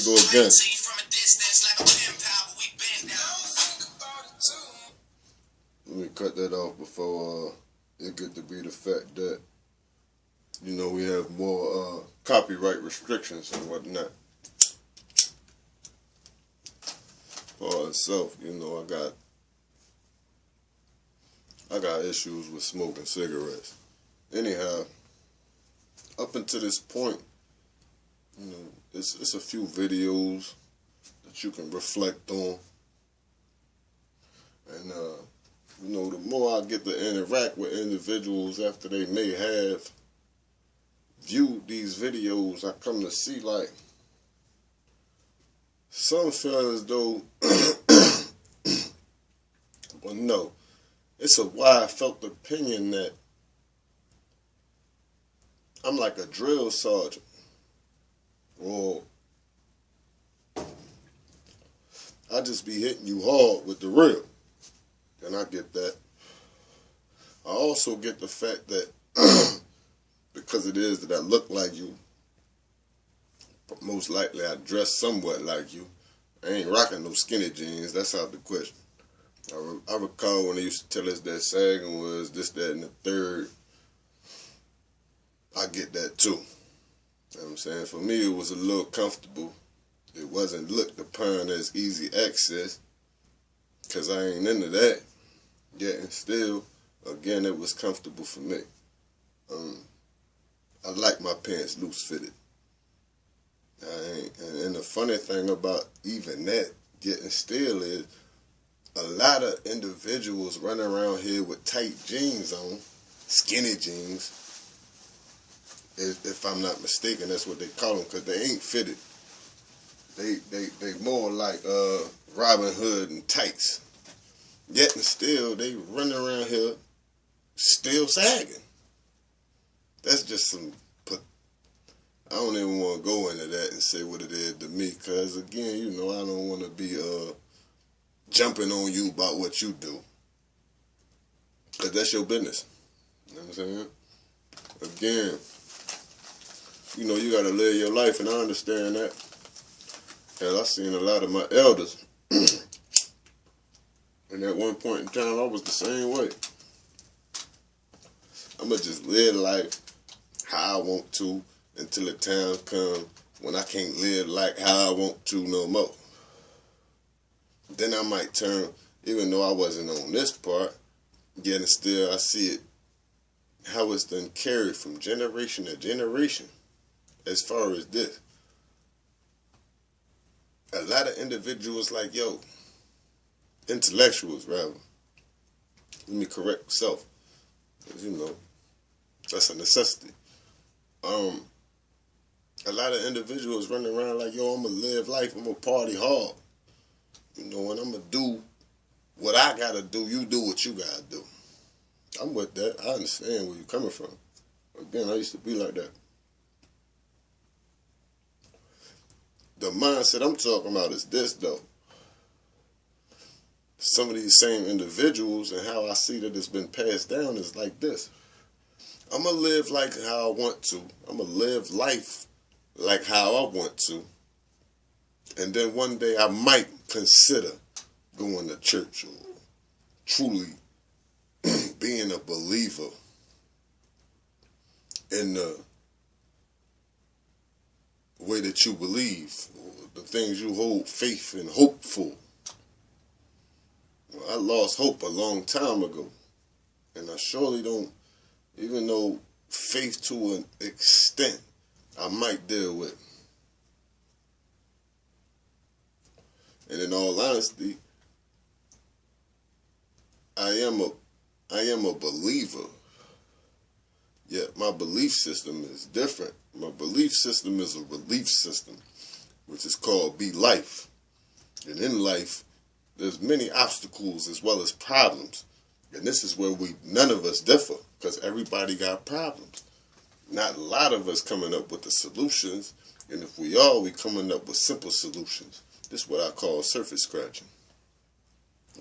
go again. Let me cut that off before it get to be the fact that, you know, we have more copyright restrictions and whatnot. For itself, you know, I got issues with smoking cigarettes. Anyhow, up until this point, you know, it's a few videos that you can reflect on. And, you know, the more I get to interact with individuals after they may have viewed these videos, I come to see, like, some feel as though, well, no, it's a wide felt opinion that I'm like a drill sergeant, or I just be hitting you hard with the real. And I get that. I also get the fact that because it is that I look like you, but most likely I dress somewhat like you. I ain't rocking no skinny jeans. That's out the question. I recall when they used to tell us that sagging was this, that, and the third. I get that too. You know what I'm saying? For me, it was a little comfortable. It wasn't looked upon as easy access, because I ain't into that. Yet and still, again, it was comfortable for me. I like my pants loose fitted. And the funny thing about even that, yet and still, is a lot of individuals running around here with tight jeans on, skinny jeans. If I'm not mistaken, that's what they call them, because they ain't fitted. They more like Robin Hood and tights. Yet and still, they running around here still sagging. That's just some, I don't even want to go into that and say what it is to me, because again, you know, I don't want to be jumping on you about what you do, because that's your business. You know what I'm saying? Again, you know, you got to live your life, and I understand that. Hell, I seen a lot of my elders, and at one point in time, I was the same way. I'm going to just live life how I want to until the time comes when I can't live like how I want to no more. Then I might turn, even though I wasn't on this part, yet and still I see it, how it's done carried from generation to generation. As far as this, a lot of individuals like, yo, intellectuals rather, let me correct myself, because, you know, that's a necessity. A lot of individuals running around like, yo, I'm going to live life, I'm going to party hard. You know, and I'm going to do what I got to do, you do what you got to do. I'm with that. I understand where you're coming from. Again, I used to be like that. The mindset I'm talking about is this, though. Some of these same individuals and how I see that it's been passed down is like this. I'm going to live like how I want to. I'm going to live life like how I want to. And then one day I might consider going to church or truly being a believer in the way that you believe, or the things you hold faith and hope for. Well, I lost hope a long time ago, and I surely don't, even though faith to an extent I might deal with. And in all honesty, I am a believer. Yet my belief system is different. My belief system is a belief system, which is called be life. And in life, there's many obstacles as well as problems. And this is where none of us differ, because everybody got problems. Not a lot of us coming up with the solutions, and if we are, we coming up with simple solutions. This is what I call surface scratching.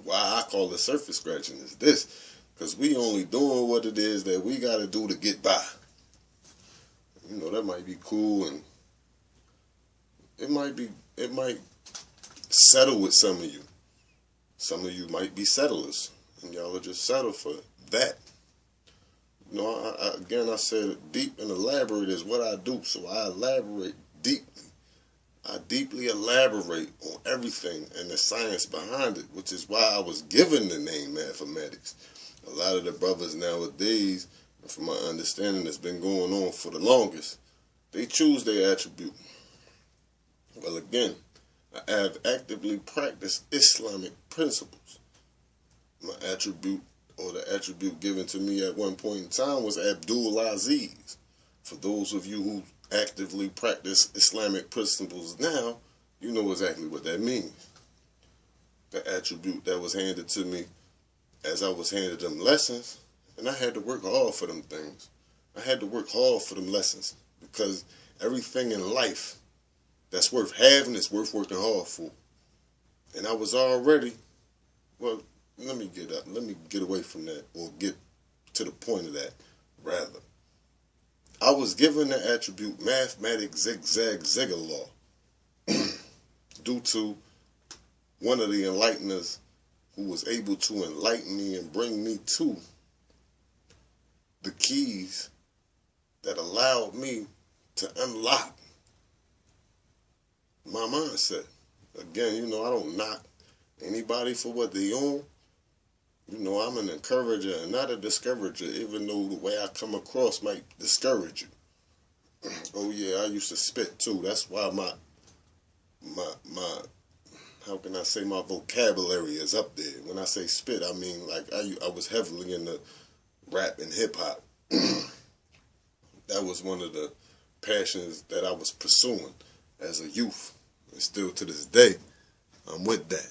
Why I call it surface scratching is this, because we only doing what it is that we got to do to get by. You know, that might be cool, and it might be it might settle with some of you. Some of you might be settlers, and y'all will just settle for that. You know, again, I said deep and elaborate is what I do, so I elaborate deeply. I deeply elaborate on everything and the science behind it, which is why I was given the name mathematics. A lot of the brothers nowadays, from my understanding, that's been going on for the longest, they choose their attribute. Well, again, I have actively practiced Islamic principles. My attribute, or the attribute given to me at one point in time, was Abdul Aziz. For those of you who actively practice Islamic principles now, you know exactly what that means. The attribute that was handed to me as I was handed them lessons, and I had to work hard for them things. I had to work hard for them lessons, because everything in life that's worth having is worth working hard for. And I was already, well, let me get away from that, or get to the point of that, rather. I was given the attribute mathematic zigzag zigger law due to one of the enlighteners who was able to enlighten me and bring me to the keys that allowed me to unlock my mindset. Again, you know, I don't knock anybody for what they own. You know, I'm an encourager and not a discourager, even though the way I come across might discourage you. Oh yeah, I used to spit too. That's why my how can I say, my vocabulary is up there. When I say spit, I mean like I was heavily into rap and hip hop. That was one of the passions that I was pursuing as a youth, and still to this day, I'm with that.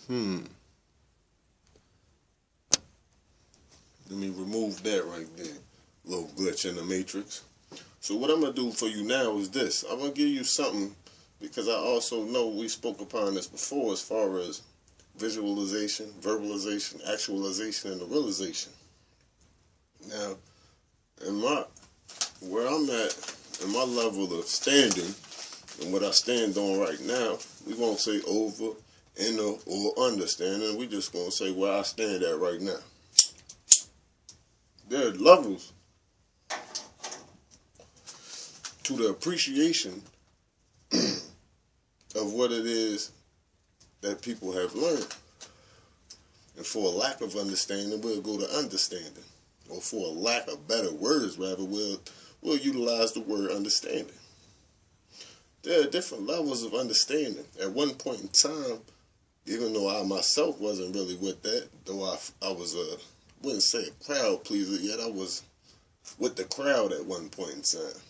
Let me remove that right there. Little glitch in the matrix. So what I'm going to do for you now is this. I'm going to give you something, because I also know we spoke upon this before as far as visualization, verbalization, actualization, and the realization. Now, where I'm at, in my level of standing, and what I stand on right now, we won't say over, inner, or understanding. We just going to say where I stand at right now. There are levels to the appreciation of what it is that people have learned. And for a lack of understanding, we'll go to understanding. Or for a lack of better words, rather, we'll utilize the word understanding. There are different levels of understanding. At one point in time, even though I myself wasn't really with that, though I was wouldn't say a crowd pleaser, yet I was with the crowd at one point in time.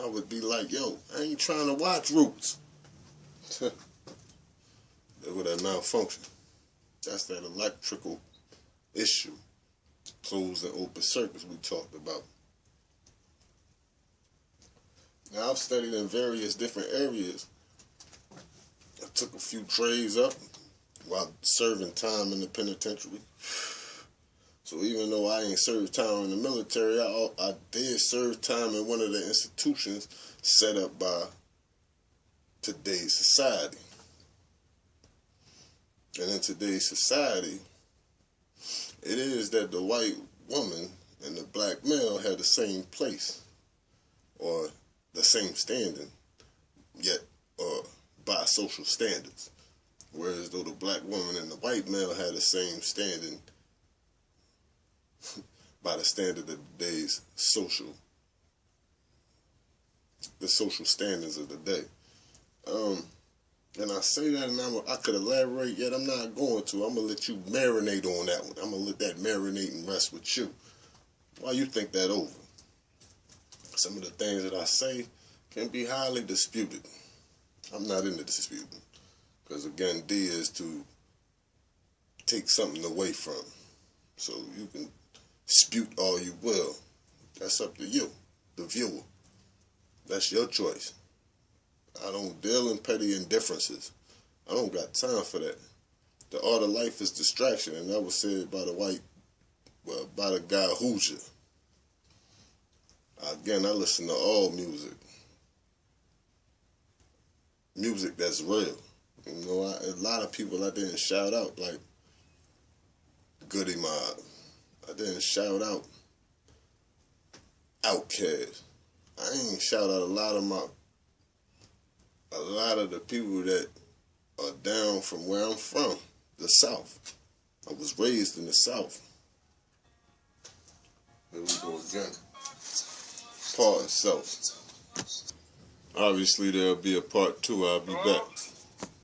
I would be like, yo, I ain't trying to watch Roots. That would have malfunction. That's that electrical issue. Closed and open circuits we talked about. Now, I've studied in various different areas. I took a few trades up while serving time in the penitentiary. So even though I ain't served time in the military, I did serve time in one of the institutions set up by today's society. And in today's society, it is that the white woman and the black male have the same place, or the same standing, yet by social standards. Whereas though the black woman and the white male had the same standing by the standard of today's social standards of the day. And I say that, and I could elaborate, yet I'm not going to. I'm going to let you marinate on that one. I'm going to let that marinate and rest with you while you think that over. Some of the things that I say can be highly disputed. I'm not into disputing. Because again, D is to take something away from. So you can dispute all you will. That's up to you, the viewer. That's your choice. I don't deal in petty indifferences. I don't got time for that. The art of life is distraction, and that was said by by the guy Hoosier. Again, I listen to all music. music that's real. You know, a lot of people I didn't shout out, like Goody Mob. I didn't shout out Outkast. I ain't shout out a lot of the people that are down from where I'm from, the South. I was raised in the South. Here we go again. Part South. Obviously, there'll be a part 2. I'll be back.